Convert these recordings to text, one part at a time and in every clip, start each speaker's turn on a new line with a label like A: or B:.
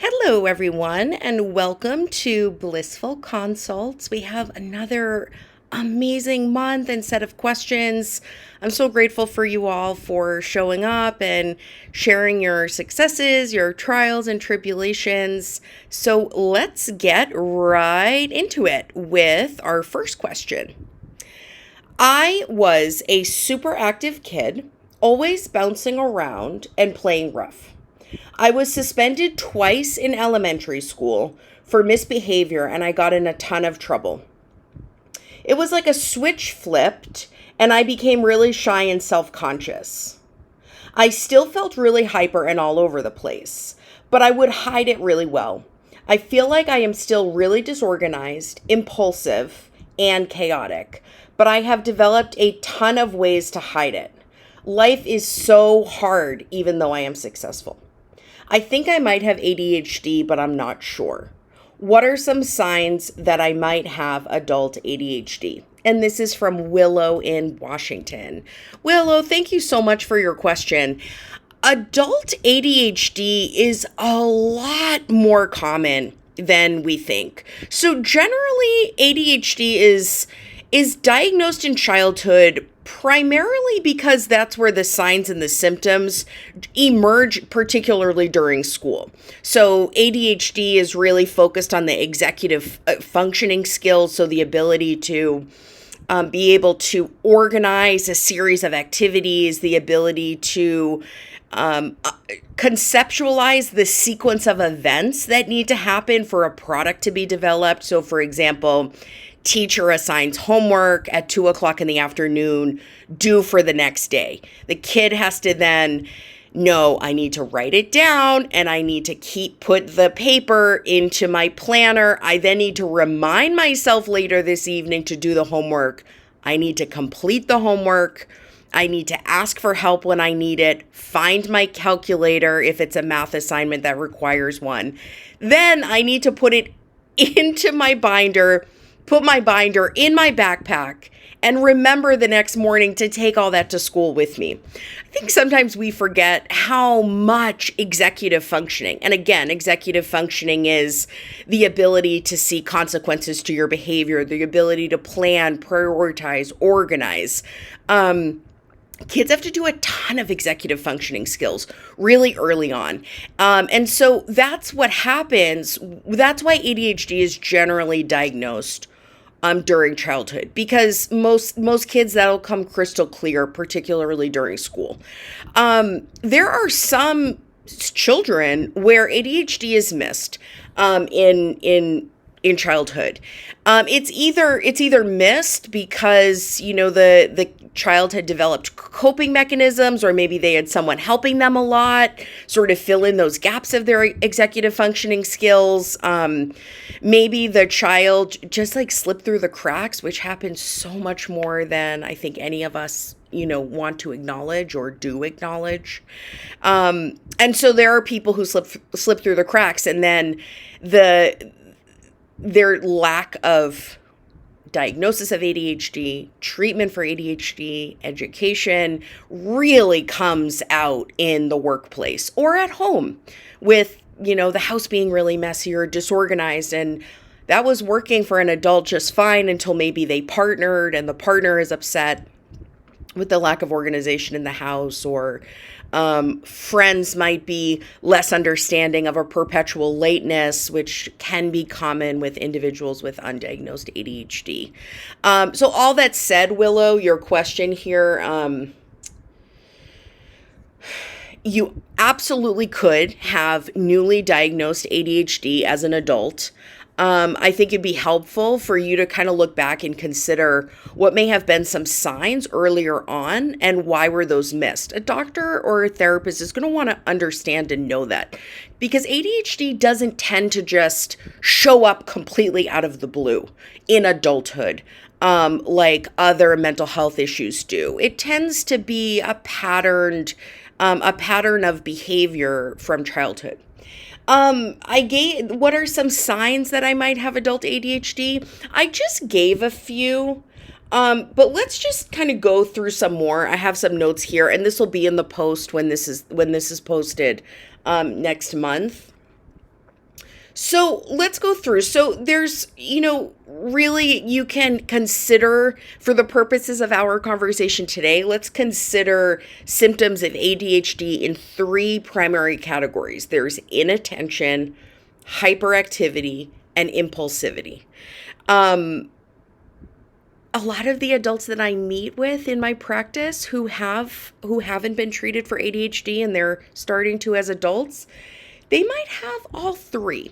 A: Hello, everyone, and welcome to Blissful Consults. We have another amazing month and set of questions. I'm so grateful for you all for showing up and sharing your successes, your trials, and tribulations. So let's get right into it with our first question. I was a super active kid, always bouncing around and playing rough. I was suspended twice in elementary school for misbehavior and I got in a ton of trouble. It was like a switch flipped and I became really shy and self conscious. I still felt really hyper and all over the place, but I would hide it really well. I feel like I am still really disorganized, impulsive, and chaotic, but I have developed a ton of ways to hide it. Life is so hard, even though I am successful. I think I might have ADHD, but I'm not sure. What are some signs that I might have adult ADHD? And this is from Willow in Washington. Willow, thank you so much for your question. Adult ADHD is a lot more common than we think. So generally, ADHD is diagnosed in childhood primarily because that's where the signs and the symptoms emerge, particularly during school. So ADHD is really focused on the executive functioning skills, so the ability to be able to organize a series of activities, the ability to conceptualize the sequence of events that need to happen for a product to be developed. So, for example, teacher assigns homework at 2 o'clock in the afternoon, due for the next day. The kid has to then know I need to write it down and I need to put the paper into my planner. I then need to remind myself later this evening to do the homework. I need to complete the homework. I need to ask for help when I need it, find my calculator if it's a math assignment that requires one. Then I need to put it into my binder, put my binder in my backpack, and remember the next morning to take all that to school with me. I think sometimes we forget how much executive functioning, and again, executive functioning is the ability to see consequences to your behavior, the ability to plan, prioritize, organize. Kids have to do a ton of executive functioning skills really early on. And so that's what happens. That's why ADHD is generally diagnosed during childhood, because most kids that'll come crystal clear, particularly during school. There are some children where ADHD is missed in childhood. It's either missed because the child had developed coping mechanisms, or maybe they had someone helping them a lot, sort of fill in those gaps of their executive functioning skills. Maybe the child just like slipped through the cracks, which happens so much more than I think any of us want to acknowledge or do acknowledge. And so there are people who slip through the cracks, and then their lack of diagnosis of ADHD, treatment for ADHD, education really comes out in the workplace or at home with, the house being really messy or disorganized. And that was working for an adult just fine until maybe they partnered and the partner is upset with the lack of organization in the house, or friends might be less understanding of a perpetual lateness, which can be common with individuals with undiagnosed ADHD. So all that said, Willow, your question here, you absolutely could have newly diagnosed ADHD as an adult. I think it'd be helpful for you to kind of look back and consider what may have been some signs earlier on and why were those missed. A doctor or a therapist is going to want to understand and know that, because ADHD doesn't tend to just show up completely out of the blue in adulthood, like other mental health issues do. It tends to be a pattern of behavior from childhood. What are some signs that I might have adult ADHD? I just gave a few, but let's just kind of go through some more. I have some notes here, and this will be in the post when this is posted, next month. So let's go through. So there's, really you can consider for the purposes of our conversation today, let's consider symptoms of ADHD in three primary categories. There's inattention, hyperactivity, and impulsivity. Um, a lot of the adults that I meet with in my practice who haven't been treated for ADHD and they're starting to as adults, they might have all three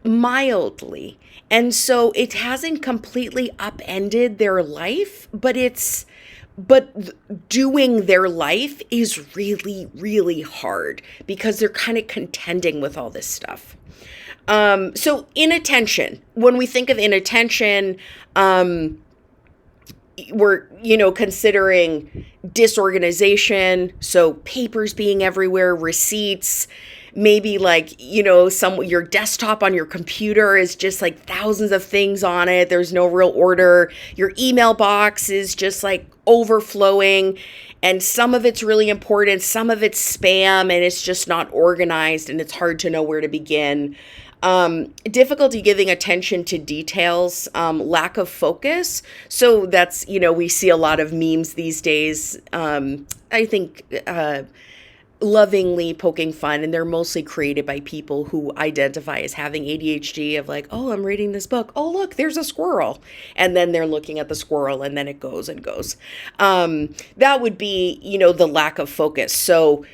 A: mildly. And so it hasn't completely upended their life, but doing their life is really, really hard because they're kind of contending with all this stuff. So inattention, when we think of inattention, we're considering disorganization, so papers being everywhere, receipts, maybe like some your desktop on your computer is just like thousands of things on it, there's no real order, your email box is just like overflowing, and some of it's really important, some of it's spam, and it's just not organized and it's hard to know where to begin. Difficulty giving attention to details, lack of focus. So that's, we see a lot of memes these days. I think lovingly poking fun, and they're mostly created by people who identify as having ADHD, of like, oh, I'm reading this book. Oh, look, there's a squirrel. And then they're looking at the squirrel and then it goes and goes. That would be, the lack of focus. So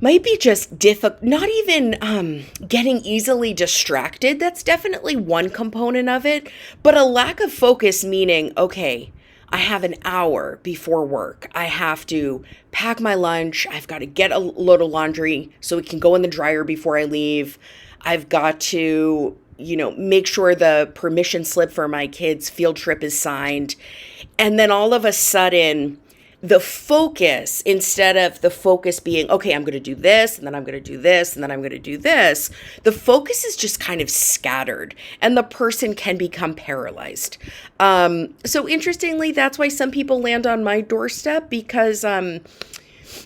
A: might be just difficult, not even getting easily distracted. That's definitely one component of it. But a lack of focus, meaning, okay, I have an hour before work. I have to pack my lunch. I've got to get a load of laundry so it can go in the dryer before I leave. I've got to, make sure the permission slip for my kids' field trip is signed. And then all of a sudden, the focus, instead of the focus being, okay, I'm going to do this, and then I'm going to do this, and then I'm going to do this, the focus is just kind of scattered, and the person can become paralyzed. So interestingly, that's why some people land on my doorstep, because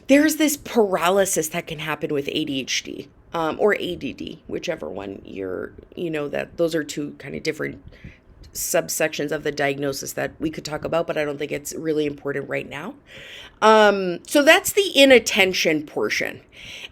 A: there's this paralysis that can happen with ADHD. Or ADD, whichever one that those are two kind of different subsections of the diagnosis that we could talk about, but I don't think it's really important right now. So that's the inattention portion.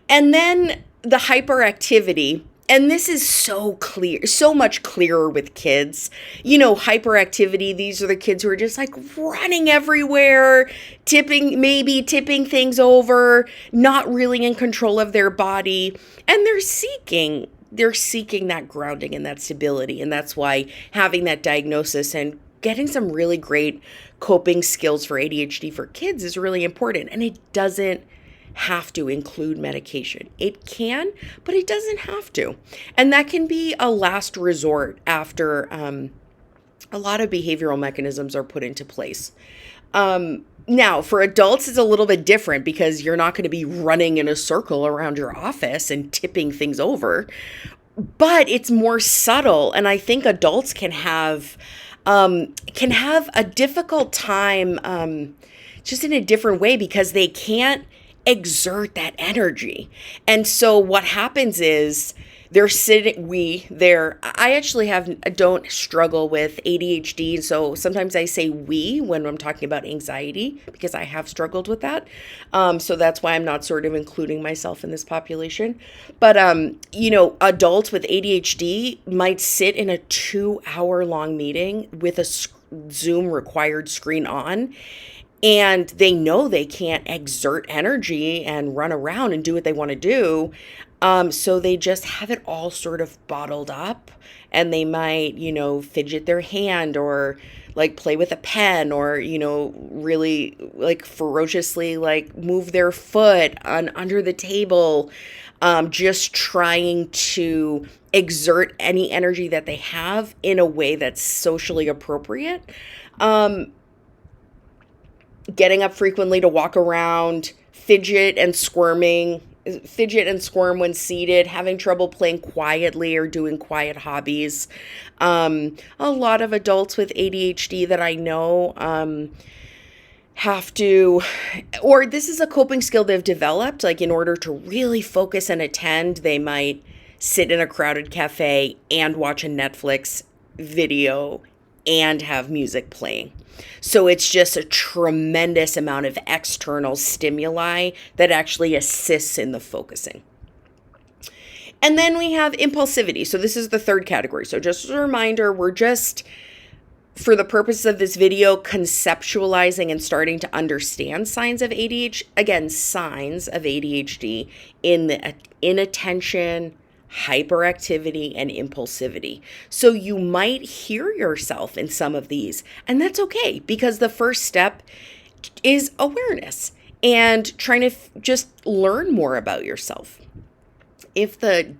A: And then the hyperactivity, and this is so clear, so much clearer with kids. Hyperactivity, these are the kids who are just like running everywhere, tipping things over, not really in control of their body, and they're seeking that grounding and that stability. And that's why having that diagnosis and getting some really great coping skills for ADHD for kids is really important. And it doesn't have to include medication. It can, but it doesn't have to. And that can be a last resort after a lot of behavioral mechanisms are put into place. Now, for adults, it's a little bit different because you're not going to be running in a circle around your office and tipping things over, but it's more subtle. And I think adults can have a difficult time just in a different way because they can't exert that energy. And so what happens is I actually don't struggle with ADHD. So sometimes I say we when I'm talking about anxiety because I have struggled with that. So that's why I'm not sort of including myself in this population. But, adults with ADHD might sit in a 2-hour long meeting with a Zoom required screen on, and they know they can't exert energy and run around and do what they want to do. So they just have it all sort of bottled up, and they might, fidget their hand or like play with a pen or, really like ferociously like move their foot under the table, just trying to exert any energy that they have in a way that's socially appropriate. Getting up frequently to walk around, fidget and squirm when seated, having trouble playing quietly or doing quiet hobbies. A lot of adults with ADHD that I know this is a coping skill they've developed, like in order to really focus and attend, they might sit in a crowded cafe and watch a Netflix video and have music playing. So it's just a tremendous amount of external stimuli that actually assists in the focusing. And then we have impulsivity. So this is the third category. So just as a reminder, we're just, for the purpose of this video, conceptualizing and starting to understand signs of ADHD. Again, signs of ADHD in the inattention, hyperactivity, and impulsivity. So you might hear yourself in some of these, and that's okay, because the first step is awareness and trying to just learn more about yourself. If the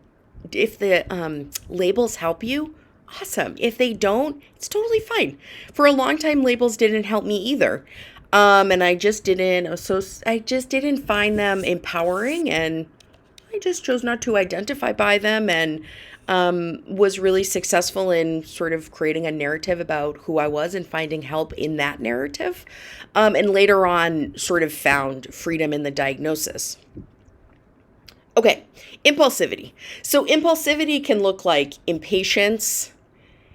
A: labels help you, awesome. If they don't, it's totally fine. For a long time, labels didn't help me either. And I just didn't find them empowering, and I just chose not to identify by them, and was really successful in sort of creating a narrative about who I was and finding help in that narrative. And later on, sort of found freedom in the diagnosis. Okay, impulsivity. So impulsivity can look like impatience,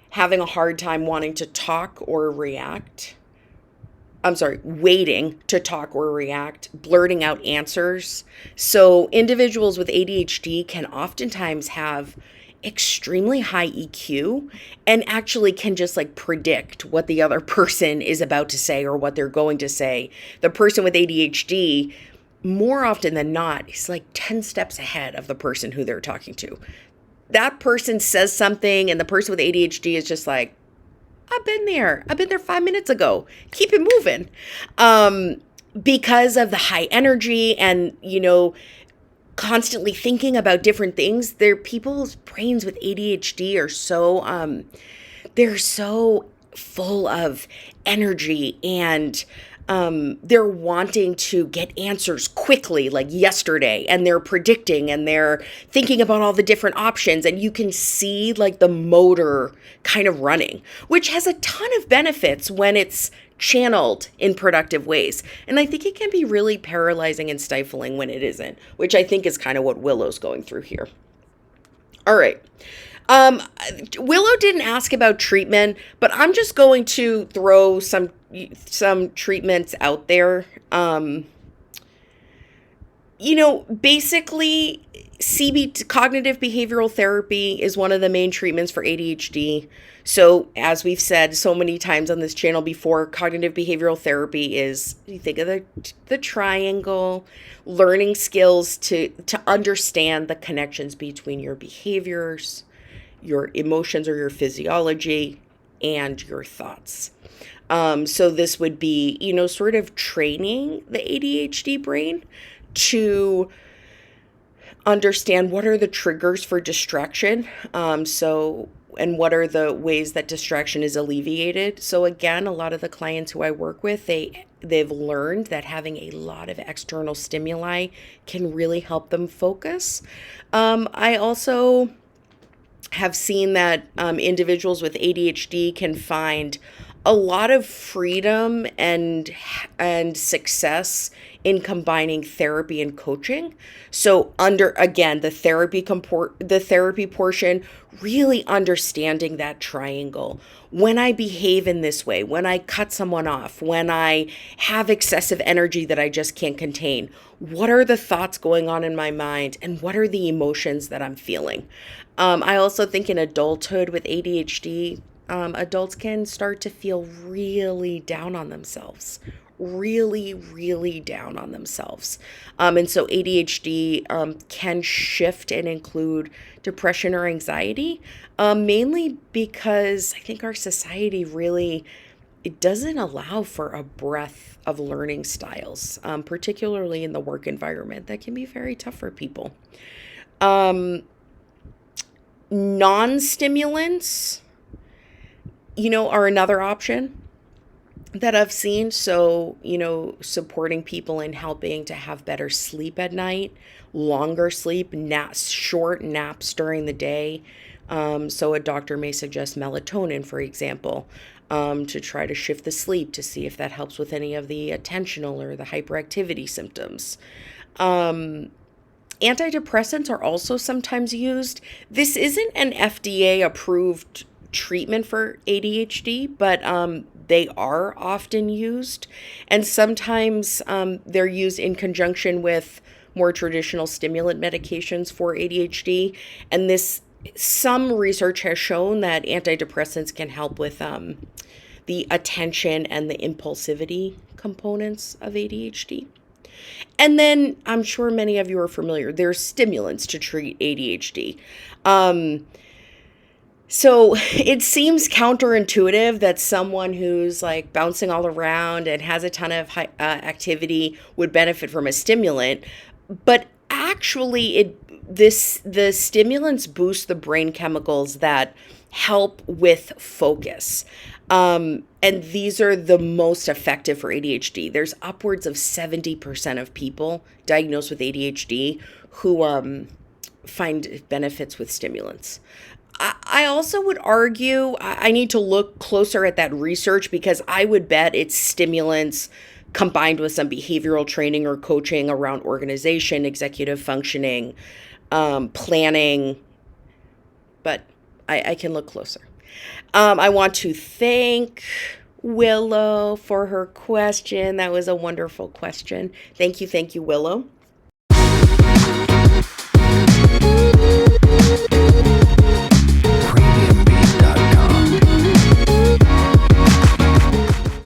A: having a hard time wanting to talk or react. Waiting to talk or react, blurting out answers. So individuals with ADHD can oftentimes have extremely high EQ and actually can just like predict what the other person is about to say or what they're going to say. The person with ADHD, more often than not, is like 10 steps ahead of the person who they're talking to. That person says something and the person with ADHD is just like, I've been there 5 minutes ago. Keep it moving. Because of the high energy and, constantly thinking about different things, people's brains with ADHD are so, they're so full of energy, and they're wanting to get answers quickly, like yesterday, and they're predicting and they're thinking about all the different options, and you can see like the motor kind of running, which has a ton of benefits when it's channeled in productive ways. And I think it can be really paralyzing and stifling when it isn't, which I think is kind of what Willow's going through here. All right. Willow didn't ask about treatment, but I'm just going to throw some treatments out there. Basically, cognitive behavioral therapy is one of the main treatments for ADHD. So as we've said so many times on this channel before, cognitive behavioral therapy is, you think of the triangle, learning skills to understand the connections between your behaviors, your emotions or your physiology, and your thoughts. So this would be, sort of training the ADHD brain to understand what are the triggers for distraction. And what are the ways that distraction is alleviated. So again, a lot of the clients who I work with, they've learned that having a lot of external stimuli can really help them focus. I also have seen that individuals with ADHD can find a lot of freedom and success in combining therapy and coaching. So the therapy portion, really understanding that triangle. When I behave in this way, when I cut someone off, when I have excessive energy that I just can't contain, what are the thoughts going on in my mind, and what are the emotions that I'm feeling? I also think in adulthood with ADHD, adults can start to feel really down on themselves, really, really down on themselves. And so ADHD can shift and include depression or anxiety, mainly because I think our society really, it doesn't allow for a breadth of learning styles, particularly in the work environment. That can be very tough for people. Non-stimulants, are another option that I've seen. So, supporting people in helping to have better sleep at night, longer sleep, short naps during the day. So a doctor may suggest melatonin, for example, to try to shift the sleep to see if that helps with any of the attentional or the hyperactivity symptoms. Antidepressants are also sometimes used. This isn't an FDA approved treatment for ADHD, but they are often used. And sometimes they're used in conjunction with more traditional stimulant medications for ADHD. And some research has shown that antidepressants can help with the attention and the impulsivity components of ADHD. And then I'm sure many of you are familiar. There's stimulants to treat ADHD. So it seems counterintuitive that someone who's like bouncing all around and has a ton of activity would benefit from a stimulant, but actually, the stimulants boost the brain chemicals that help with focus. And these are the most effective for ADHD. There's upwards of 70% of people diagnosed with ADHD who find benefits with stimulants. I also would argue I need to look closer at that research because I would bet it's stimulants combined with some behavioral training or coaching around organization, executive functioning, planning, but I can look closer. I want to thank Willow for her question. That was a wonderful question. Thank you, Willow.